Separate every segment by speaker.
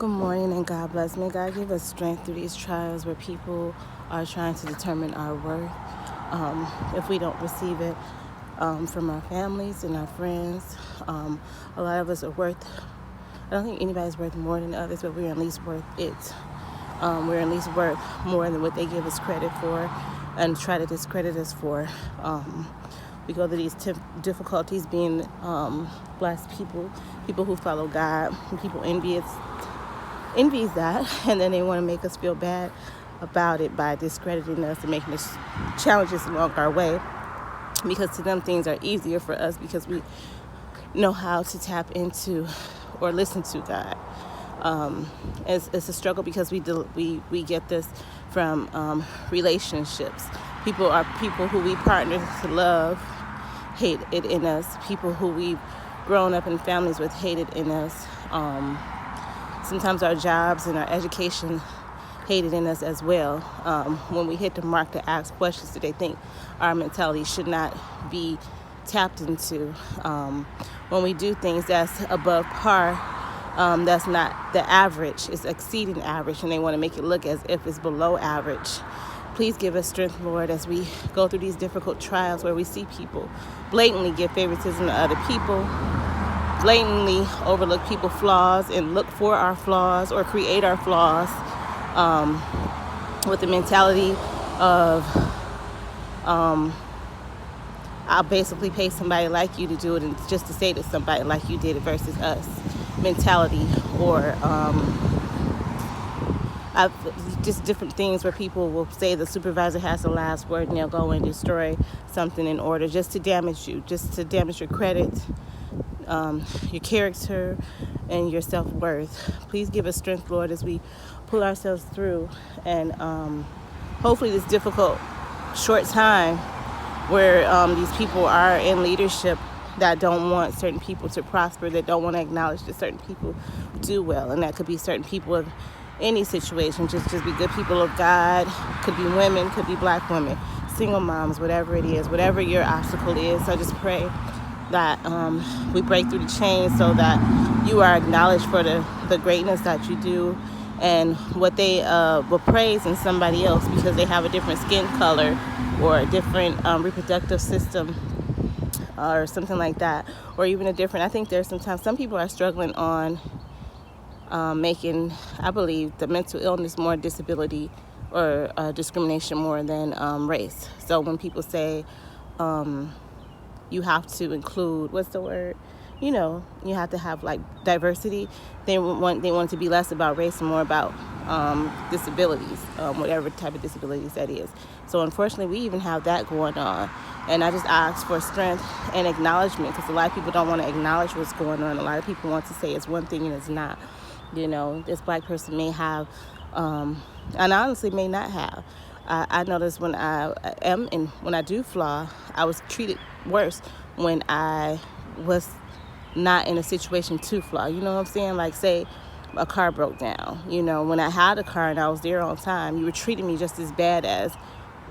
Speaker 1: Good morning and God bless. May God give us strength through these trials where people are trying to determine our worth. If we don't receive it from our families and our friends, a lot of us are worth, I don't think anybody's worth more than others, but we're at least worth it. We're at least worth more than what they give us credit for and try to discredit us for. We go through these difficulties being blessed people who follow God, and people envies that, and then they want to make us feel bad about it by discrediting us and making us challenges along our way, because to them things are easier for us because we know how to tap into or listen to God. It's a struggle because we get this from relationships. People who we partner to love hate it in us. People who we've grown up in families with hate it in us. Sometimes our jobs and our education hate it in us as well. When we hit the mark to ask questions that they think our mentality should not be tapped into. When we do things that's above par, that's not the average, it's exceeding average, and they want to make it look as if it's below average. Please give us strength, Lord, as we go through these difficult trials where we see people blatantly give favoritism to other people, blatantly overlook people's flaws and look for our flaws or create our flaws with the mentality of I'll basically pay somebody like you to do it, and just to say to somebody like you did it versus us mentality, or just different things where people will say the supervisor has the last word, and they'll go and destroy something in order just to damage you, just to damage your credit, your character, and your self-worth. Please give us strength, Lord, as we pull ourselves through, and hopefully this difficult short time where these people are in leadership that don't want certain people to prosper, that don't want to acknowledge that certain people do well, and that could be certain people of any situation, just be good people of God, could be women, could be black women, single moms, whatever it is, whatever your obstacle is. I just pray that we break through the chains so that you are acknowledged for the greatness that you do, and what they will praise in somebody else because they have a different skin color or a different reproductive system or something like that, or even a different, I think there's sometimes some people are struggling on making, I believe, the mental illness more disability or discrimination more than race. So when people say you have to include, what's the word? You have to have like diversity. They want it to be less about race and more about disabilities, whatever type of disabilities that is. So unfortunately, we even have that going on. And I just ask for strength and acknowledgement, because a lot of people don't want to acknowledge what's going on. A lot of people want to say it's one thing and it's not. This black person may have, and honestly may not have. I noticed when when I do flaw, I was treated worse when I was not in a situation to flaw. You know what I'm saying? Like, say a car broke down. When I had a car and I was there on time, you were treating me just as bad as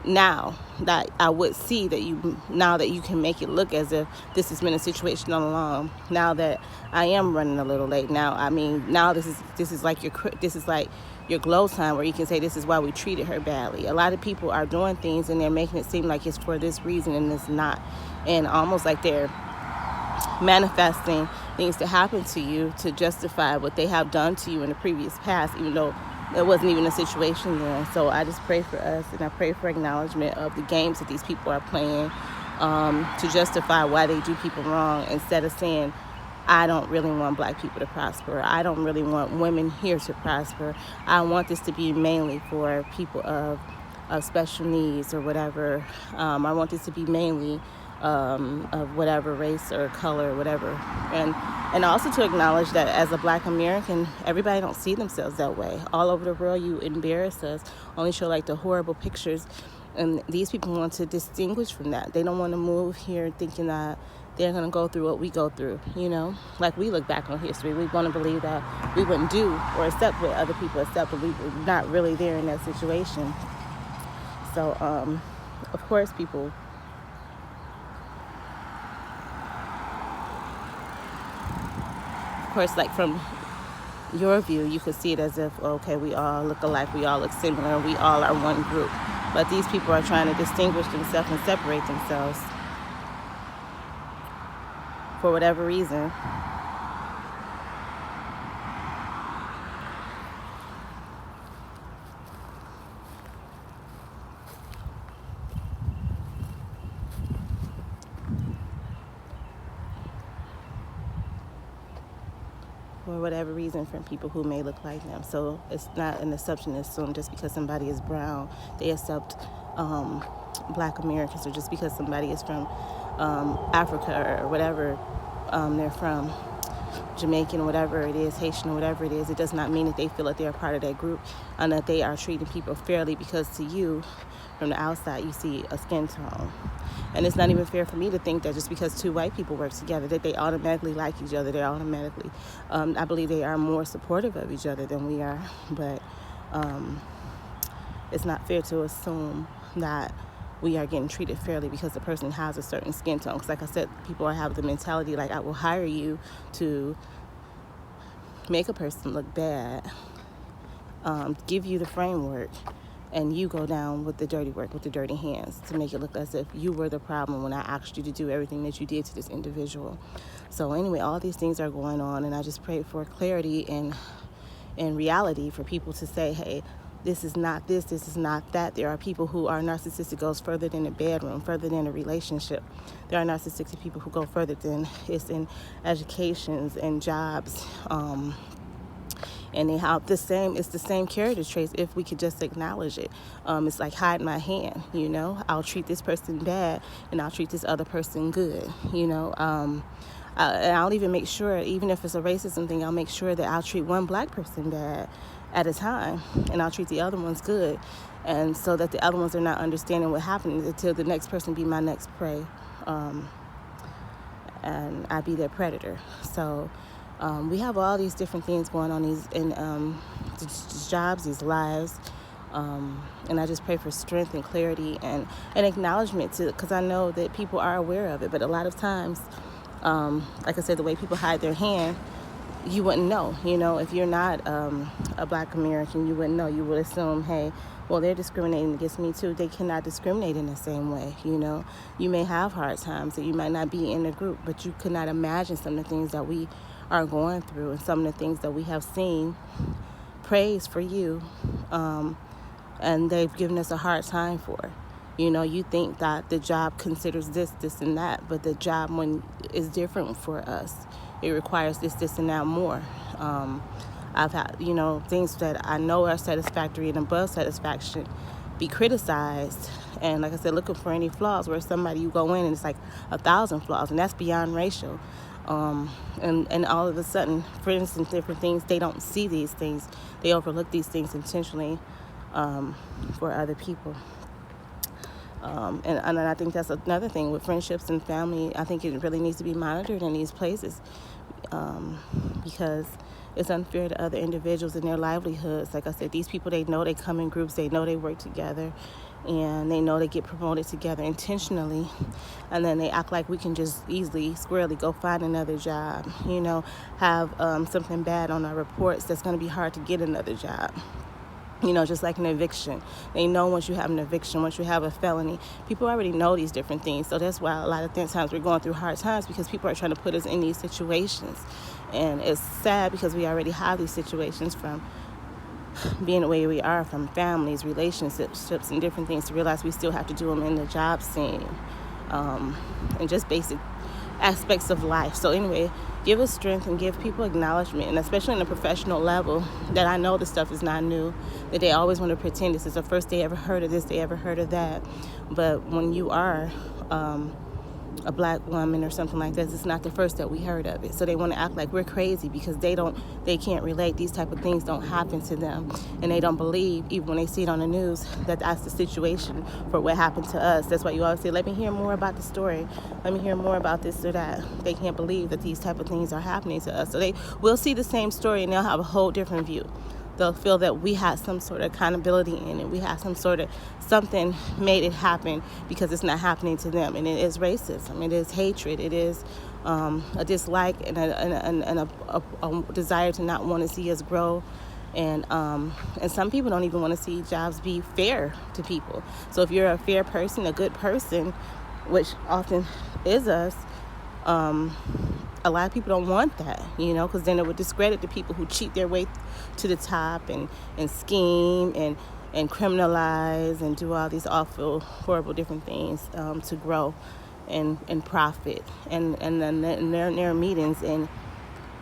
Speaker 1: now that I would see that now that you can make it look as if this has been a situation all along. Now that I am running a little late, now this is like your glow time, where you can say this is why we treated her badly. A lot of people are doing things and they're making it seem like it's for this reason, and it's not, and almost like they're manifesting things to happen to you to justify what they have done to you in the previous past, even though it wasn't even a situation then. So I just pray for us, and I pray for acknowledgement of the games that these people are playing to justify why they do people wrong, instead of saying, I don't really want black people to prosper. I don't really want women here to prosper. I want this to be mainly for people of special needs or whatever. I want this to be mainly of whatever race or color or whatever, and also to acknowledge that as a black American, everybody don't see themselves that way. All over the world, you embarrass us, only show like the horrible pictures, and these people want to distinguish from that. They don't want to move here thinking that they're going to go through what we go through. Like, we look back on history, we want to believe that we wouldn't do or accept what other people accept, but we're not really there in that situation. So of course people like from your view, you could see it as if, okay, we all look alike, we all look similar, we all are one group. But these people are trying to distinguish themselves and separate themselves for whatever reason. For whatever reason, from people who may look like them. So it's not an assumption to assume just because somebody is brown, they accept Black Americans, or just because somebody is from Africa or whatever they're from, Jamaican, whatever it is, Haitian, whatever it is, it does not mean that they feel that they're a part of that group and that they are treating people fairly, because to you, from the outside, you see a skin tone. And it's not even fair for me to think that just because two white people work together that they automatically like each other. They're automatically, I believe they are more supportive of each other than we are. But it's not fair to assume that we are getting treated fairly because the person has a certain skin tone. Because like I said, people have the mentality like, I will hire you to make a person look bad, give you the framework, and you go down with the dirty work, with the dirty hands, to make it look as if you were the problem when I asked you to do everything that you did to this individual. So anyway, all these things are going on, and I just pray for clarity and reality for people to say, hey, this is not this is not that. There are people who are narcissistic, goes further than a bedroom, further than a relationship. There are narcissistic people who go further than it's in educations and jobs, and they have it's the same character traits if we could just acknowledge it. It's like hide my hand, I'll treat this person bad and I'll treat this other person good, and I'll even make sure, even if it's a racism thing, I'll make sure that I'll treat one Black person bad at a time, and I'll treat the other ones good, and so that the other ones are not understanding what happened until the next person be my next prey, and I be their predator. So we have all these different things going on these jobs, these lives, and I just pray for strength and clarity and acknowledgement because I know that people are aware of it, but a lot of times, like I said, the way people hide their hand, you wouldn't know, if you're not a Black American, you wouldn't know. You would assume, hey, well, they're discriminating against me too. They cannot discriminate in the same way, You may have hard times that you might not be in the group, but you could not imagine some of the things that we are going through and some of the things that we have seen praised for you, and they've given us a hard time for. You think that the job considers this, and that, but the job one is different for us. It requires this, and that more. I've had, things that I know are satisfactory and above satisfaction be criticized. And like I said, looking for any flaws, where somebody, you go in and it's like 1,000 flaws, and that's beyond racial. And all of a sudden, for instance, different things, they don't see these things. They overlook these things intentionally for other people. And I think that's another thing with friendships and family. I think it really needs to be monitored in these places, because it's unfair to other individuals and their livelihoods. Like I said, these people, they know they come in groups, they know they work together, and they know they get promoted together intentionally, and then they act like we can just easily, squarely go find another job, have something bad on our reports that's going to be hard to get another job. Just like an eviction. They know once you have an eviction, once you have a felony, people already know these different things. So that's why a lot of times we're going through hard times, because people are trying to put us in these situations. And it's sad because we already have these situations from being the way we are, from families, relationships, and different things, to realize we still have to do them in the job scene, and just basic aspects of life. So anyway, give us strength and give people acknowledgement, and especially on a professional level, that I know this stuff is not new, that they always want to pretend this is the first they ever heard of this, they ever heard of that. But when you are a Black woman or something like this, it's not the first that we heard of it. So they want to act like we're crazy because they can't relate. These type of things don't happen to them, and they don't believe, even when they see it on the news, that that's the situation for what happened to us. That's why you always say, let me hear more about the story, let me hear more about this or that. They can't believe that these type of things are happening to us. So they will see the same story and they'll have a whole different view. They'll feel that we had some sort of accountability in it. We had something made it happen because it's not happening to them. And it is racism. It is hatred. It is a dislike and a desire to not want to see us grow. And some people don't even want to see jobs be fair to people. So if you're a fair person, a good person, which often is us, a lot of people don't want that, because then it would discredit the people who cheat their way to the top and scheme and criminalize and do all these awful, horrible different things to grow and profit. And then in their meetings, and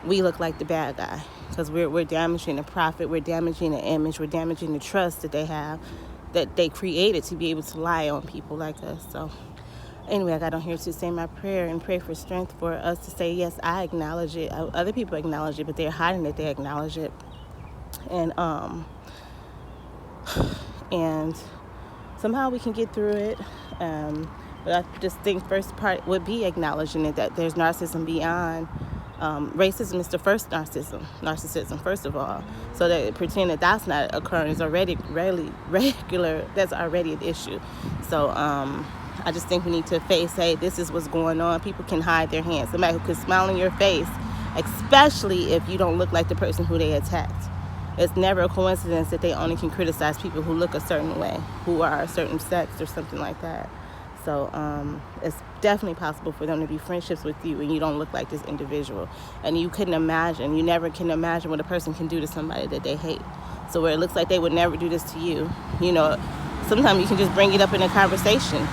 Speaker 1: we look like the bad guy because we're damaging the profit, we're damaging the image, we're damaging the trust that they have, that they created to be able to lie on people like us. So anyway, I got on here to say my prayer and pray for strength for us to say, yes, I acknowledge it. Other people acknowledge it, but they're hiding that they acknowledge it. And somehow we can get through it. But I just think first part would be acknowledging it, that there's narcissism beyond. Racism is the first narcissism, first of all. So that pretend that that's not occurring is already regular. That's already an issue. So I just think we need to face, hey, this is what's going on. People can hide their hands. Somebody who can smile in your face, especially if you don't look like the person who they attacked. It's never a coincidence that they only can criticize people who look a certain way, who are a certain sex or something like that. So it's definitely possible for them to be friendships with you and you don't look like this individual. And you never can imagine what a person can do to somebody that they hate. So where it looks like they would never do this to you, sometimes you can just bring it up in a conversation,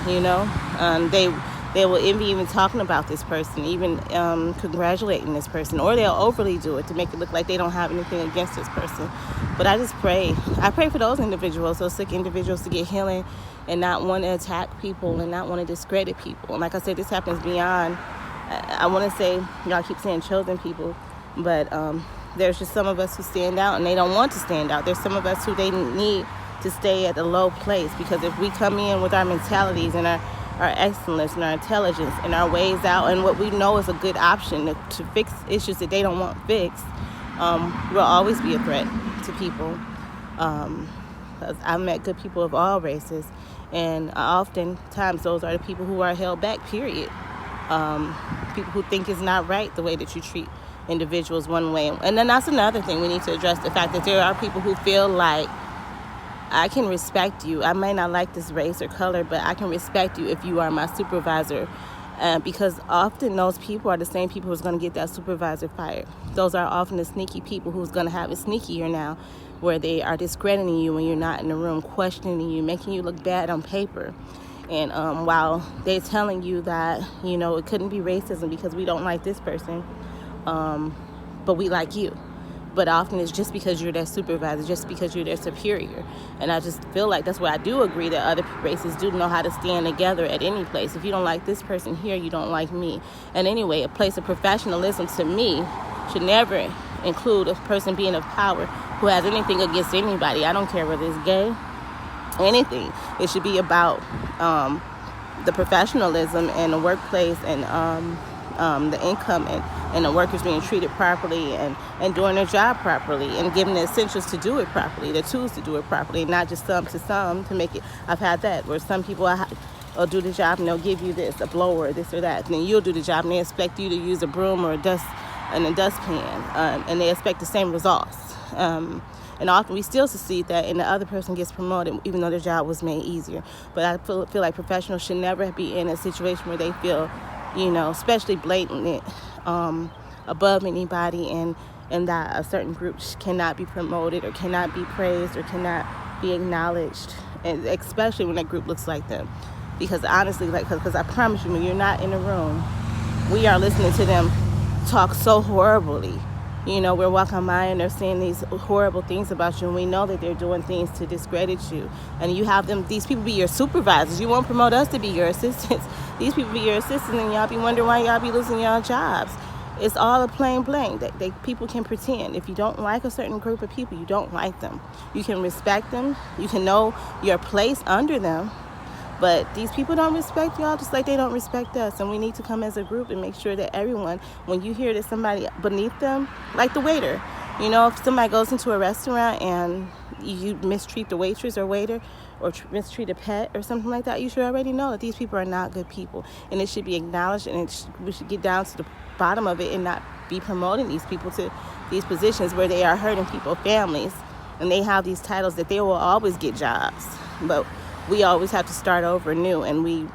Speaker 1: they will be even talking about this person, even congratulating this person, or they'll overly do it to make it look like they don't have anything against this person. But I pray for those individuals, those sick individuals, to get healing and not want to attack people and not want to discredit people. And like I said, this happens beyond, I want to say, y'all keep saying chosen people, but there's just some of us who stand out and they don't want to stand out. There's some of us who they need to stay at a low place, because if we come in with our mentalities and our excellence and our intelligence and our ways out and what we know is a good option to fix issues that they don't want fixed, we'll always be a threat to people. Because I've met good people of all races, and oftentimes those are the people who are held back, period. People who think it's not right the way that you treat individuals one way. And then that's another thing we need to address, the fact that there are people who feel like, I can respect you. I may not like this race or color, but I can respect you if you are my supervisor. Because often those people are the same people who's going to get that supervisor fired. Those are often the sneaky people who's going to have it sneakier now, where they are discrediting you when you're not in the room, questioning you, making you look bad on paper. And while they're telling you that, it couldn't be racism because we don't like this person, but we like you. But often it's just because you're their supervisor, just because you're their superior. And I just feel like that's where I do agree that other races do know how to stand together at any place. If you don't like this person here, you don't like me. And anyway, a place of professionalism to me should never include a person being of power who has anything against anybody. I don't care whether it's gay, anything. It should be about the professionalism in the workplace and the income and the workers being treated properly and doing their job properly and given the essentials to do it properly, the tools to do it properly, not just some to make it. I've had that where some people will do the job and they'll give you this, a blower, this or that, and then you'll do the job and they expect you to use a broom or a dustpan, and they expect the same results. And often we still succeed that, and the other person gets promoted even though their job was made easier. But I feel like professionals should never be in a situation where they feel, especially blatantly above anybody, and that a certain group cannot be promoted or cannot be praised or cannot be acknowledged, and especially when that group looks like them. Because honestly, because I promise you, when you're not in the room, we are listening to them talk so horribly. We're walking by and they're saying these horrible things about you, and we know that they're doing things to discredit you. And you have these people be your supervisors. You won't promote us to be your assistants. These people be your assistants, and y'all be wondering why y'all be losing y'all jobs. It's all a plain blank. People can pretend. If you don't like a certain group of people, you don't like them. You can respect them. You can know your place under them. But these people don't respect y'all just like they don't respect us. And we need to come as a group and make sure that everyone, when you hear that somebody beneath them, like the waiter, You know, if somebody goes into a restaurant and you mistreat the waitress or waiter, or mistreat a pet or something like that, you should already know that these people are not good people, and it should be acknowledged, and we should get down to the bottom of it and not be promoting these people to these positions where they are hurting people, families, and they have these titles that they will always get jobs, but we always have to start over new, and we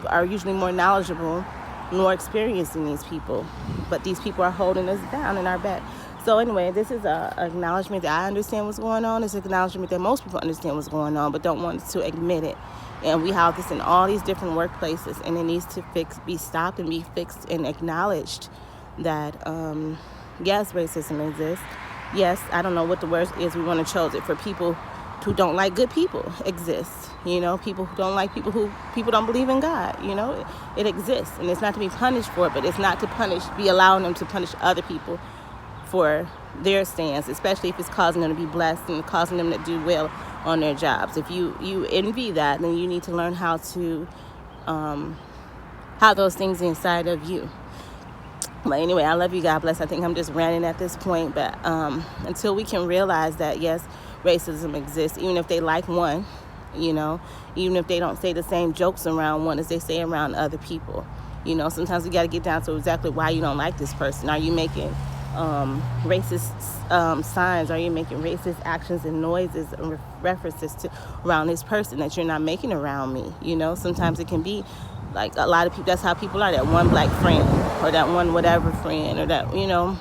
Speaker 1: are usually more knowledgeable, more experienced than these people, but these people are holding us down in our back. So anyway, this is an acknowledgement that I understand what's going on. It's an acknowledgement that most people understand what's going on, but don't want to admit it. And we have this in all these different workplaces, and it needs to be stopped and be fixed and acknowledged that, yes, racism exists. Yes, I don't know what the word is we want to choose it for. People who don't like good people exists. You know, people who don't like people don't believe in God. You know, it exists, and it's not to be punished for it, but it's not to be allowing them to punish other people for their stance, especially if it's causing them to be blessed and causing them to do well on their jobs. If you envy that, then you need to learn how to have those things inside of you. But anyway, I love you. God bless. I think I'm just ranting at this point, but until we can realize that, yes, racism exists, even if they like one, you know, even if they don't say the same jokes around one as they say around other people. You know, sometimes we got to get down to exactly why you don't like this person. Are you making racist signs? Are you making racist actions and noises and references to around this person that you're not making around me? You know, sometimes it can be like a lot of people, that's how people are, that one black friend or that one whatever friend or that, you know.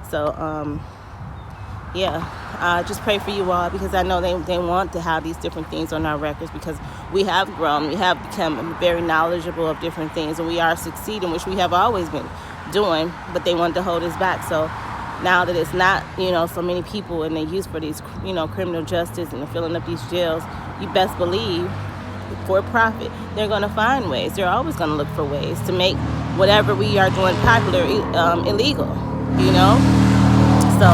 Speaker 1: So yeah, I just pray for you all, because I know they want to have these different things on our records, because we have grown, we have become very knowledgeable of different things, and we are succeeding, which we have always been doing, but they wanted to hold us back. So now that it's not, you know, so many people and they use for these, you know, criminal justice and filling up these jails, you best believe for profit they're going to find ways. They're always going to look for ways to make whatever we are doing popular illegal, you know. So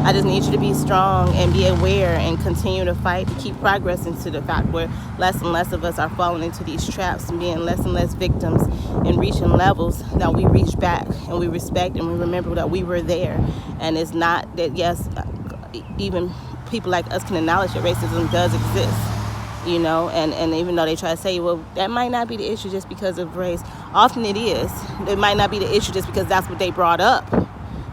Speaker 1: I just need you to be strong and be aware and continue to fight to keep progressing to the fact where less and less of us are falling into these traps and being less and less victims and reaching levels that we reach back and we respect and we remember that we were there. And it's not that, yes, even people like us can acknowledge that racism does exist, you know, and even though they try to say, well, that might not be the issue just because of race. Often it is. It might not be the issue just because that's what they brought up.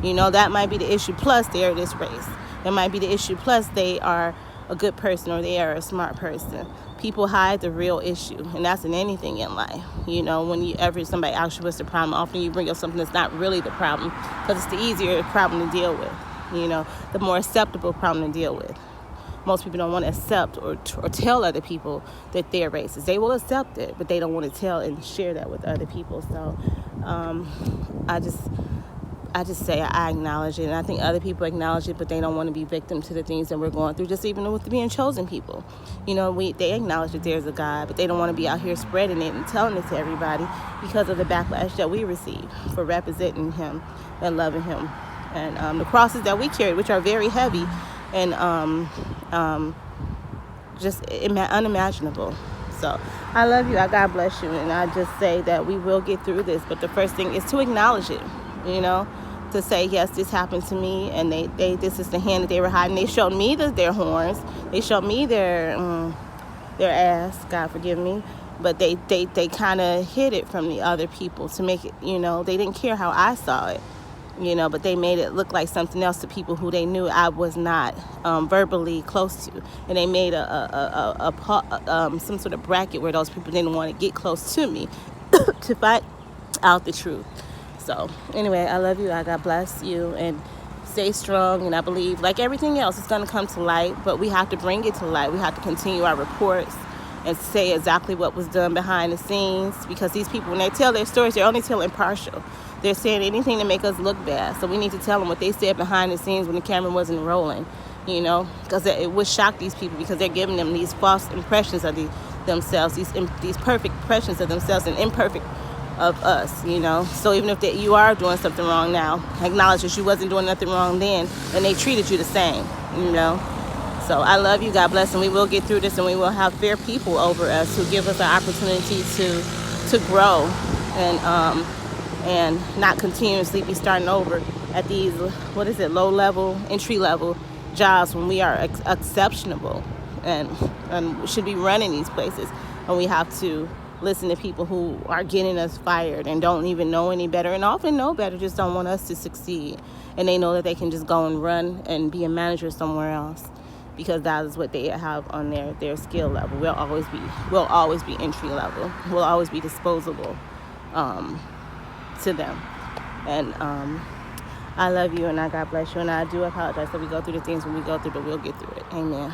Speaker 1: You know, that might be the issue, plus they're this race. That might be the issue, plus they are a good person or they are a smart person. People hide the real issue, and that's in anything in life. You know, whenever somebody asks you what's the problem, often you bring up something that's not really the problem, because it's the easier problem to deal with, you know, the more acceptable problem to deal with. Most people don't want to accept or tell other people that they're racist. They will accept it, but they don't want to tell and share that with other people. So I just say I acknowledge it, and I think other people acknowledge it, but they don't want to be victim to the things that we're going through, just even with being chosen people. You know, they acknowledge that there's a God, but they don't want to be out here spreading it and telling it to everybody because of the backlash that we receive for representing him and loving him. And the crosses that we carry, which are very heavy and just unimaginable. So I love you. God bless you. And I just say that we will get through this, but the first thing is to acknowledge it. You know, to say, yes, this happened to me, and this is the hand that they were hiding. They showed me their horns. They showed me their ass, God forgive me. But they kind of hid it from the other people to make it, you know, they didn't care how I saw it, you know, but they made it look like something else to people who they knew I was not verbally close to. And they made some sort of bracket where those people didn't want to get close to me to find out the truth. So anyway, I love you. God bless you, and stay strong. And I believe, like everything else, it's going to come to light, but we have to bring it to light. We have to continue our reports and say exactly what was done behind the scenes, because these people, when they tell their stories, they're only telling partial. They're saying anything to make us look bad. So we need to tell them what they said behind the scenes when the camera wasn't rolling, you know, because it would shock these people, because they're giving them these false impressions of themselves, these perfect impressions of themselves and imperfect of us, you know. So even if you are doing something wrong now, acknowledge that you wasn't doing nothing wrong then, and they treated you the same, you know. So I love you. God bless, and we will get through this, and we will have fair people over us who give us an opportunity to grow and not continuously be starting over at these, low level, entry level jobs when we are exceptional and should be running these places. And we have to listen to people who are getting us fired and don't even know any better, and often know better, just don't want us to succeed. And they know that they can just go and run and be a manager somewhere else because that is what they have on their skill level. We'll always be entry level. We'll always be disposable to them. And I love you, and I God bless you, and I do apologize that we go through the things when we go through, but we'll get through it. Amen.